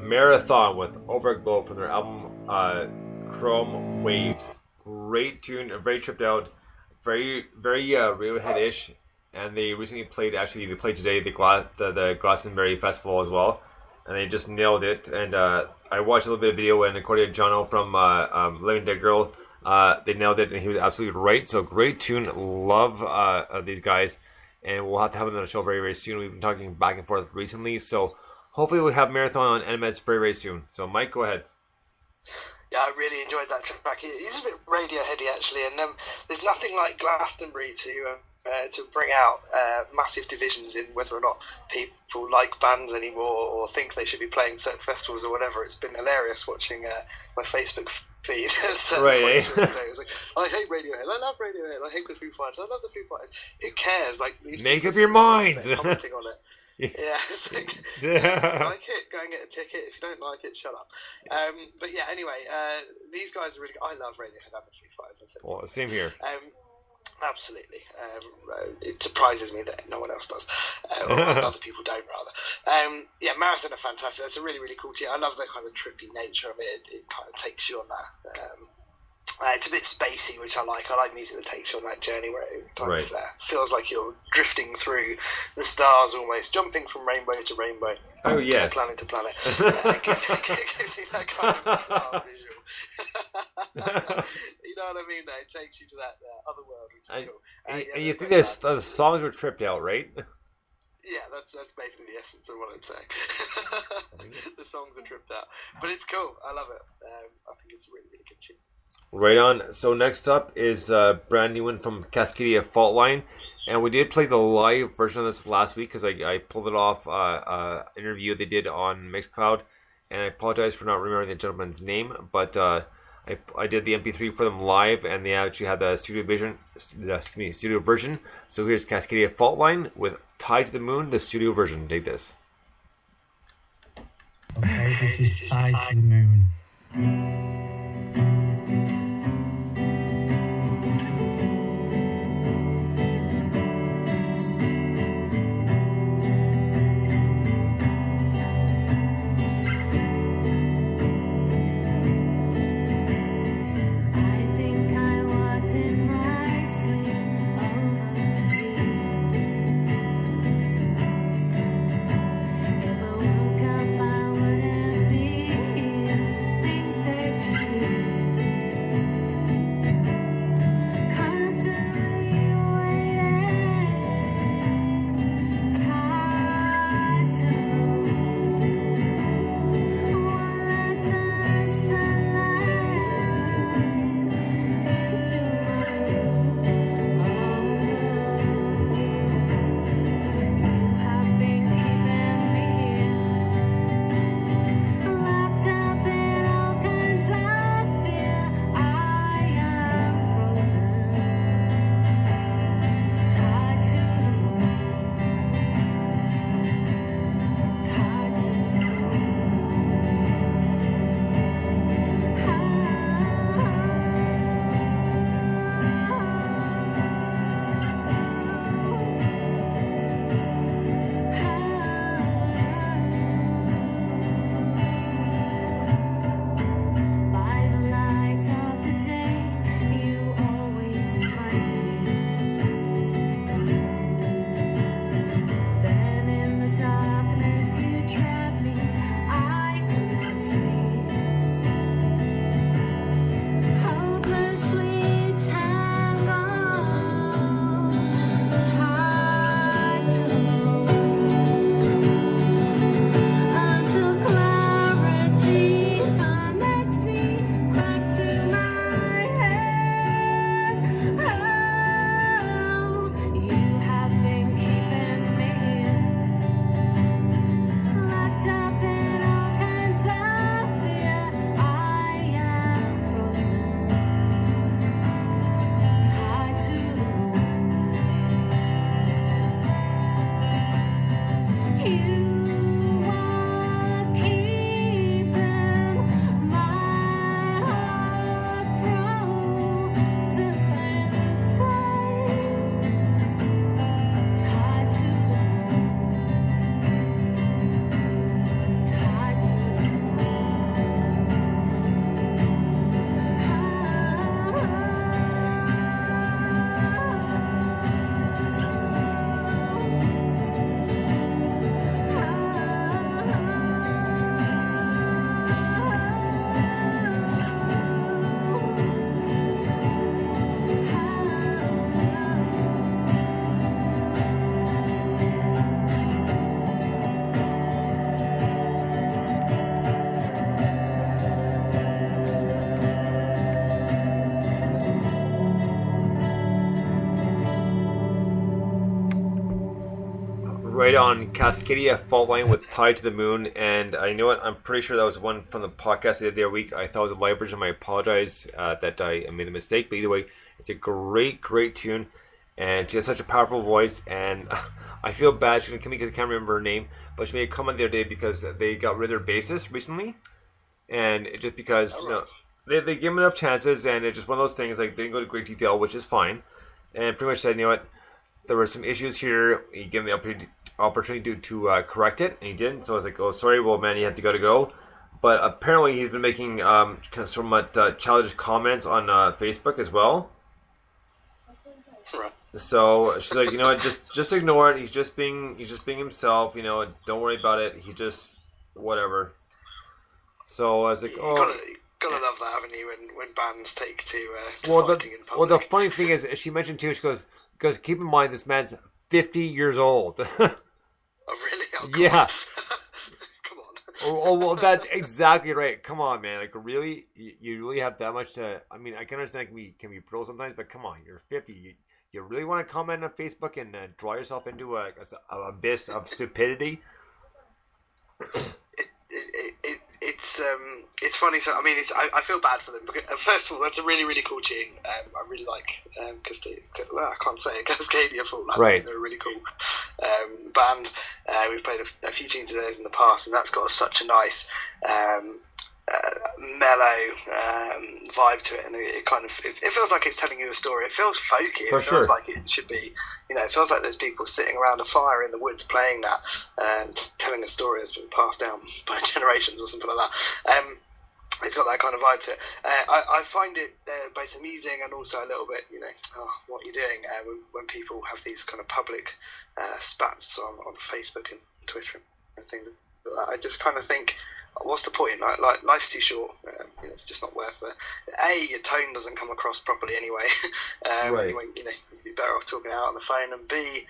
Marathon with Overglow from their album Chrome Waves. Great tune, very tripped out, very Radiohead-ish, and they recently played, they played today the Glastonbury Festival as well, and they just nailed it. And I watched a little bit of video, and according to Jono from Living Dead Girl, they nailed it, and he was absolutely right. So great tune, love these guys, and we'll have to have them on the show very, very soon. We've been talking back and forth recently, so hopefully we'll have Marathon on NMS very, very soon. So Mike, go ahead. Yeah, I really enjoyed that track. He's a bit Radioheady actually, and there's nothing like Glastonbury to bring out massive divisions in whether or not people like bands anymore or think they should be playing certain festivals or whatever. It's been hilarious watching my Facebook feed. Right, eh? It was like, I hate Radiohead, I love Radiohead, I hate the Foo Fighters, I love the Foo Fighters. Who cares? Like, these make up your minds. Commenting on it. Yeah, it's like, if you like it, go and get a ticket. If you don't like it, shut up. But yeah, anyway, these guys are really good. I love Radiohead. I'm a Foo Fighters. Well, same here. Absolutely. It surprises me that no one else does, or other people don't, rather. Yeah, Marathon are fantastic. It's a really, really cool tune. I love the kind of trippy nature of it. It kind of takes you on that. It's a bit spacey, which I like. I like music that takes you on that journey where it kind of feels like you're drifting through the stars almost, jumping from rainbow to rainbow. Oh, yes. Planet to planet. It gives you that kind of bizarre visual. You know what I mean, though? It takes you to that other world, which is cool. And you think the songs were tripped out, right? Yeah, that's basically the essence of what I'm saying. The songs are tripped out. But it's cool. I love it. I think it's a really, really good tune. Right on. So next up is a brand new one from Cascadia Fault Line, and we did play the live version of this last week because I pulled it off interview they did on Mixcloud, and I apologize for not remembering the gentleman's name, but I did the MP3 for them live, and they actually had the studio version. So here's Cascadia Fault Line with "Tied to the Moon," the studio version. Take this. Okay, this is "Tied to the Moon." Things that right on Cascadia Fault Line with Tied to the Moon, and I know it. I'm pretty sure that was one from the podcast I did the other week. I thought it was a live version. I apologize that I made a mistake, but either way, it's a great tune, and she has such a powerful voice. And I feel bad she's gonna come because I can't remember her name, but she made a comment the other day because they got rid of their bassist recently, and it just because they gave them enough chances, and it's just one of those things like they didn't go to great detail, which is fine, and pretty much said, you know what. There were some issues here. He gave me the opportunity to correct it, and he didn't. So I was like, "Oh, sorry, well, man, you have to go." But apparently, he's been making kind of somewhat childish comments on Facebook as well. Right. So she's like, "You know what? Just ignore it. He's just being himself. You know, don't worry about it. He just whatever." So I was like, "Oh." Gotta love that, haven't you? When bands take to fighting in public. Well, the funny thing is, she mentioned too. She goes. Because keep in mind, this man's 50 years old. Oh, really? Oh, yeah. Come on. Oh, well, that's exactly right. Come on, man. Like, really? You really have that much to... I mean, I can understand it can be brutal sometimes, but come on, you're 50. You really want to comment on Facebook and draw yourself into an abyss of stupidity? It's funny. So I mean, I feel bad for them because first of all, that's a really cool tune. I really like I can't say it, Cascadia Fault Line. Right. They're a really cool band. We've played a few tunes of theirs in the past, and that's got such a nice mellow vibe to it, and it feels like it's telling you a story. It feels folky. It feels like it should be, it feels like there's people sitting around a fire in the woods playing that and telling a story that's been passed down by generations or something like that. It's got that kind of vibe to it. I find it both amusing and also a little bit, what you're doing when people have these kind of public spats on Facebook and Twitter and things like that. I just kind of think, what's the point? Like life's too short. It's just not worth it. Your tone doesn't come across properly anyway. Right. You'd be better off talking out on the phone. And B,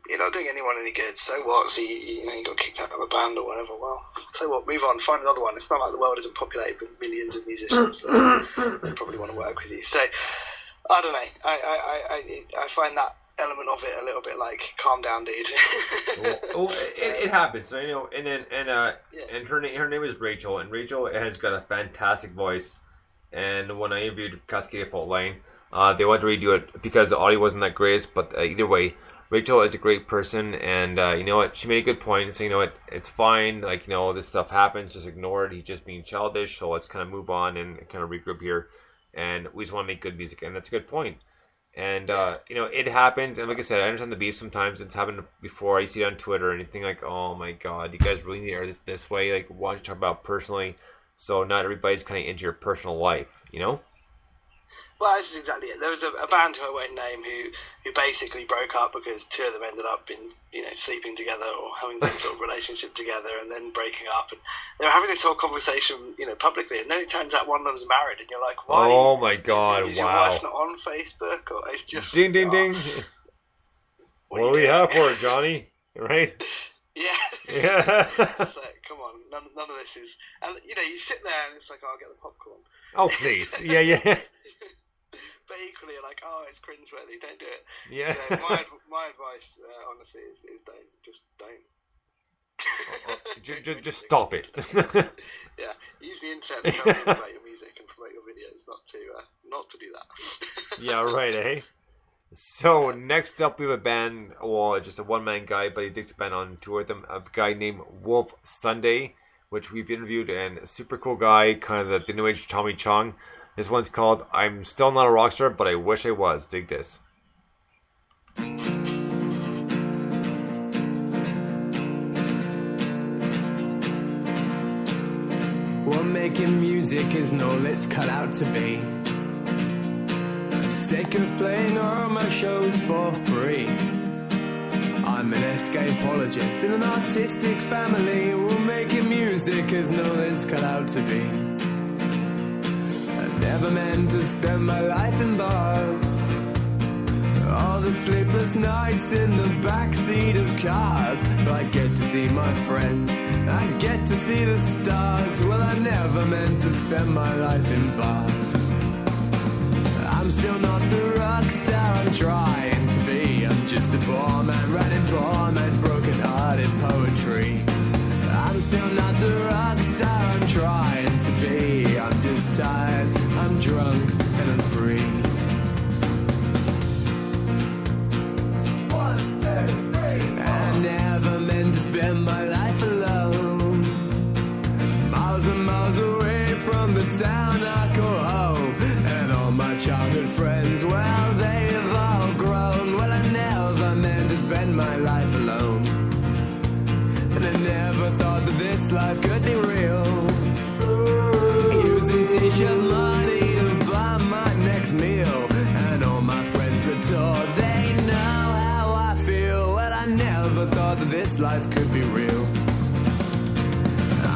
you're not doing anyone any good. So what? So you got kicked out of a band or whatever. Well, so what? Move on. Find another one. It's not like the world isn't populated with millions of musicians that probably want to work with you. So I don't know. I find that element of it a little bit like, calm down, dude. It happens. So, and her name is Rachel, and Rachel has got a fantastic voice. And when I interviewed Cascadia Fault Line, they wanted to redo it because the audio wasn't that great. But either way, Rachel is a great person, and you know what? She made a good point. So, you know what? It's fine. Like, this stuff happens. Just ignore it. He's just being childish. So let's kind of move on and kind of regroup here. And we just want to make good music, and that's a good point. And, it happens. And like I said, I understand the beef sometimes. It's happened before. I see it on Twitter and anything like, oh my God, you guys really need to air this way. Like, why don't you talk about personally? So not everybody's kind of into your personal life, Well, that's exactly it. There was a band who I won't name who basically broke up because two of them ended up sleeping together or having some sort of relationship together and then breaking up. And they were having this whole conversation, publicly. And then it turns out one of them's married, and you're like, why? Oh my God! Is wow. Your wife not on Facebook? Or it's just ding. What do we have for it, Johnny? Right? Yeah. So, come on, none of this is. And you sit there and it's like, I'll get the popcorn. Oh please, yeah. But equally, you're like, oh, it's cringeworthy. Don't do it. Yeah. So my advice, honestly, is don't. Just don't. just stop it. Yeah. Use the internet to tell people about your music and promote your videos, not to do that. Yeah. Right. Eh. So next up, we have a band. Well, just a one-man guy, but he takes a band on tour with them. A guy named Wolf Sunday, which we've interviewed, and a super cool guy, kind of the new age Tommy Chong. This one's called I'm Still Not a Rockstar, but I Wish I Was. Dig this. What making music is all it's cut out to be. I'm sick of playing all my shows for free. I'm an escapologist in an artistic family. What making music is all it's cut out to be. Never meant to spend my life in bars. All the sleepless nights in the backseat of cars. But I get to see my friends, I get to see the stars. Well, I never meant to spend my life in bars. I'm still not the rock star I'm trying to be. I'm just a poor man writing poor man's broken heart. spend my life alone, miles and miles away from the town I call home. And all my childhood friends, well, they have all grown. Well, I never meant to spend my life alone, and I never thought that this life could be real. Using t-shirt money to buy my next meal, and all my friends that tour, they know how I feel. Well, I never thought that this life could be real.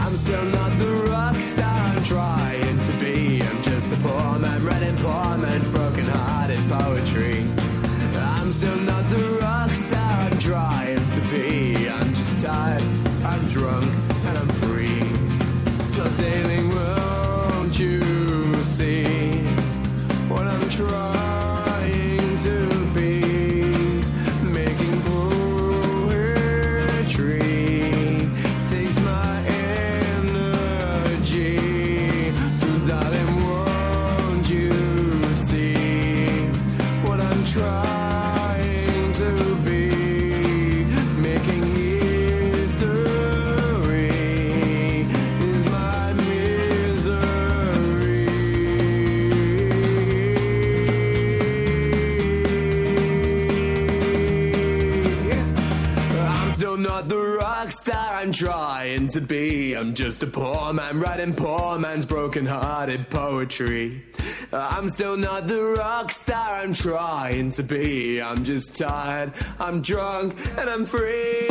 I'm still not the rock star I'm trying to be. I'm just a poor man writing poor man's broken-hearted poetry. I'm still not the rock star I'm trying to be. I'm just tired, I'm drunk, and I'm free. So darling, won't you see what I'm trying to be? Making poetry takes my energy. So darling, won't you see what I'm trying to be? Making history is my misery. I'm still not the rock star I'm trying to be. I'm just a poor man writing poor man's broken-hearted poetry. I'm still not the rock star I'm trying to be. I'm just tired, I'm drunk, and I'm free.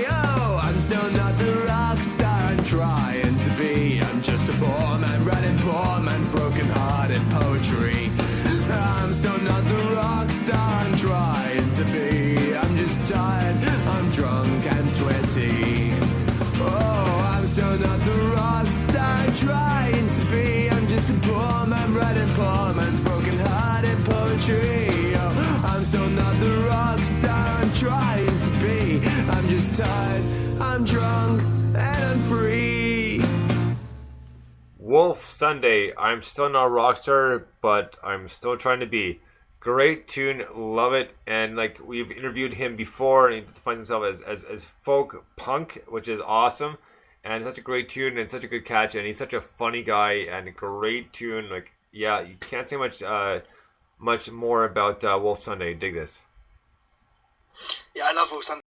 Oh, I'm still not the rock star I'm trying to be. I'm just a poor man writing poor man's broken-hearted poetry. I'm still not the rock star I'm trying to be. I'm just tired, I'm drunk and sweaty. Oh, I'm still not the rock star I'm trying to be. I'm just a poor man writing poor man's broken-hearted poetry. Oh, I'm still not the rock star I'm trying to be. I'm just tired, I'm drunk, and I'm free. Wolf Sunday. I'm still not a rock star, but I'm still trying to be. Great tune, love it. And like we've interviewed him before, and he defines himself as folk punk, which is awesome. And such a great tune and such a good catch. And he's such a funny guy and a great tune. Like, yeah, you can't say much more about Wolf Sunday. Dig this. Yeah, I love Wolf Sunday.